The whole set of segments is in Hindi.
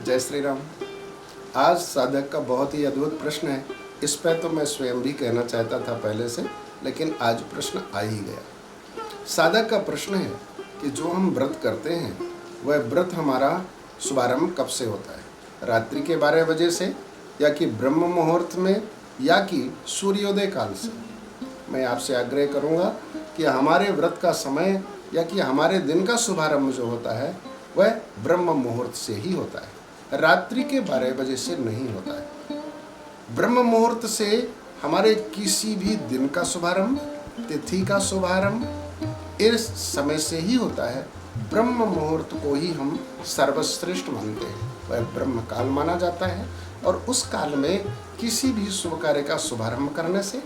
जय श्री राम। आज साधक का बहुत ही अद्भुत प्रश्न है। इस पर तो मैं स्वयं भी कहना चाहता था पहले से, लेकिन आज प्रश्न आ ही गया। साधक का प्रश्न है कि जो हम व्रत करते हैं वह व्रत हमारा शुभारंभ कब से होता है? रात्रि के 12 बजे से, या कि ब्रह्म मुहूर्त में, या कि सूर्योदय काल से? मैं आपसे आग्रह करूंगा कि हमारे व्रत का समय या कि हमारे दिन का शुभारंभ जो होता है वह ब्रह्म मुहूर्त से ही होता है, रात्रि के 12 बजे से नहीं होता है। ब्रह्म मुहूर्त से हमारे किसी भी दिन का शुभारंभ, तिथि का शुभारंभ इस समय से ही होता है। ब्रह्म मुहूर्त को ही हम सर्वश्रेष्ठ मानते हैं, वह ब्रह्म काल माना जाता है। और उस काल में किसी भी शुभ कार्य का शुभारंभ करने से,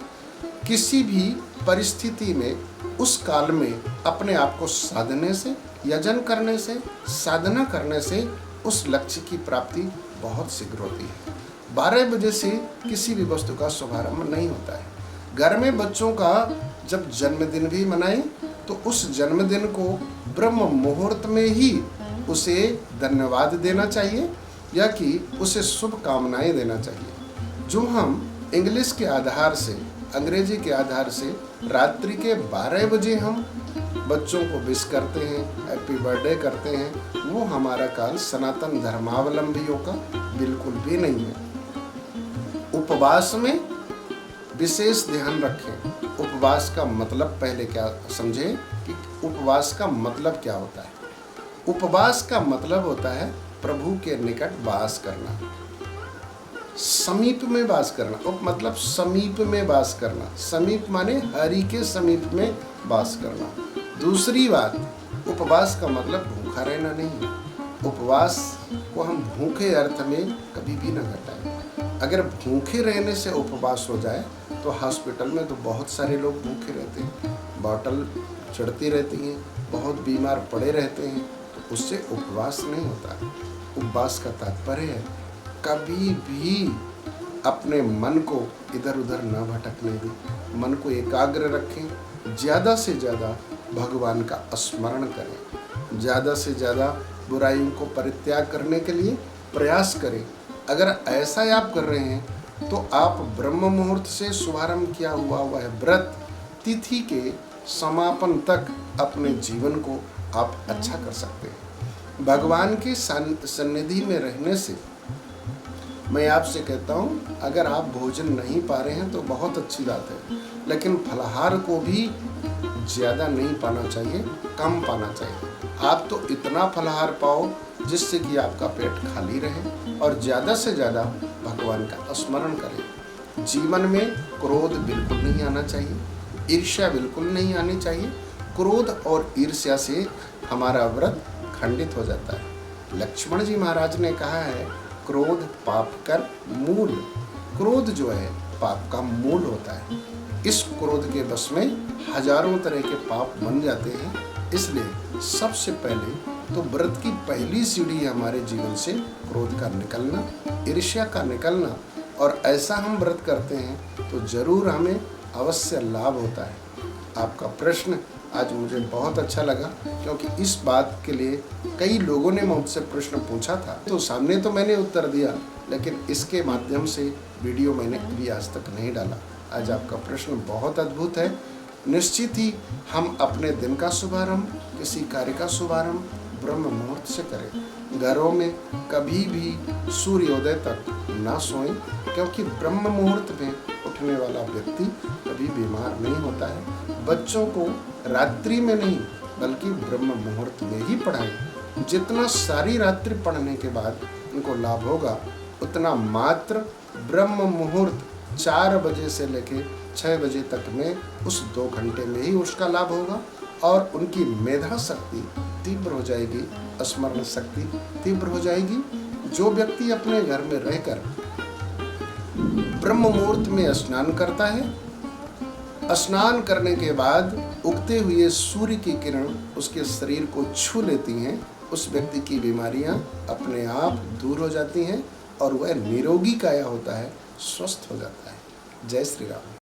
किसी भी परिस्थिति में उस काल में अपने आप को साधने से, यजन करने से, साधना करने से उस लक्ष्य की प्राप्ति बहुत शीघ्र होती है। 12 बजे से किसी भी वस्तु का शुभारंभ नहीं होता है। घर में बच्चों का जब जन्मदिन भी मनाएं तो उस जन्मदिन को ब्रह्म मुहूर्त में ही उसे धन्यवाद देना चाहिए या कि उसे शुभकामनाएं देना चाहिए। जो हम इंग्लिश के आधार से, अंग्रेजी के आधार से रात्रि के 12 बजे हम बच्चों को विश करते हैं, हैप्पी बर्थडे करते हैं, वो हमारा काल सनातन धर्मावलंबियों का बिल्कुल भी नहीं है। उपवास में विशेष ध्यान रखें। उपवास का मतलब पहले क्या समझें कि उपवास का मतलब क्या होता है। उपवास का मतलब होता है प्रभु के निकट वास करना, समीप में वास करना। उप मतलब समीप में वास करना। समीप माने हरि के समीप में वास करना। दूसरी बात, उपवास का मतलब भूखा रहना नहीं है। उपवास को हम भूखे अर्थ में कभी भी न घटाएं। अगर भूखे रहने से उपवास हो जाए तो हॉस्पिटल में तो बहुत सारे लोग भूखे रहते हैं, बॉटल चढ़ती रहती हैं, बहुत बीमार पड़े रहते हैं, तो उससे उपवास नहीं होता। उपवास का तात्पर्य है कभी भी अपने मन को इधर उधर न भटकने दें, मन को एकाग्र रखें, ज़्यादा से ज़्यादा भगवान का स्मरण करें, ज़्यादा से ज़्यादा बुराइयों को परित्याग करने के लिए प्रयास करें। अगर ऐसा आप कर रहे हैं तो आप ब्रह्म मुहूर्त से शुभारंभ किया हुआ वह व्रत तिथि के समापन तक अपने जीवन को आप अच्छा कर सकते हैं। भगवान की सन्निधि में रहने से मैं आपसे कहता हूँ, अगर आप भोजन नहीं पा रहे हैं तो बहुत अच्छी बात है, लेकिन फलाहार को भी ज़्यादा नहीं पाना चाहिए, कम पाना चाहिए। आप तो इतना फलाहार पाओ जिससे कि आपका पेट खाली रहे और ज़्यादा से ज़्यादा भगवान का स्मरण करें। जीवन में क्रोध बिल्कुल नहीं आना चाहिए, ईर्ष्या बिल्कुल नहीं आनी चाहिए। क्रोध और ईर्ष्या से हमारा व्रत खंडित हो जाता है। लक्ष्मण जी महाराज ने कहा है, क्रोध पाप का मूल। क्रोध जो है पाप का मूल होता है। इस क्रोध के वश में हजारों तरह के पाप बन जाते हैं। इसलिए सबसे पहले तो व्रत की पहली सीढ़ी हमारे जीवन से क्रोध का निकलना, ईर्ष्या का निकलना। और ऐसा हम व्रत करते हैं तो जरूर हमें अवश्य लाभ होता है। आपका प्रश्न आज मुझे बहुत अच्छा लगा, क्योंकि इस बात के लिए कई लोगों ने मुझसे प्रश्न पूछा था, तो सामने तो मैंने उत्तर दिया, लेकिन इसके माध्यम से वीडियो मैंने कभी आज तक नहीं डाला। आज आपका प्रश्न बहुत अद्भुत है। निश्चित ही हम अपने दिन का शुभारंभ, किसी कार्य का शुभारंभ ब्रह्म मुहूर्त से करें। घरों में कभी भी सूर्योदय तक ना सोएं, क्योंकि ब्रह्म मुहूर्त में उठने वाला व्यक्ति कभी बीमार नहीं होता है। बच्चों को रात्रि में नहीं बल्कि ब्रह्म मुहूर्त में ही पढ़ाएं। जितना सारी रात्रि पढ़ने के बाद उनको लाभ होगा, उतना मात्र ब्रह्म मुहूर्त 4 बजे से लेकर 6 बजे तक में उस 2 घंटे में ही उसका लाभ होगा। और उनकी मेधा शक्ति तीव्र हो जाएगी, स्मरण शक्ति तीव्र हो जाएगी। जो व्यक्ति अपने घर में रहकर ब्रह्म मुहूर्त में स्नान करता है, स्नान करने के बाद उगते हुए सूर्य की किरण उसके शरीर को छू लेती हैं, उस व्यक्ति की बीमारियां अपने आप दूर हो जाती हैं और वह निरोगी काया होता है, स्वस्थ हो जाता है। जय श्री राम।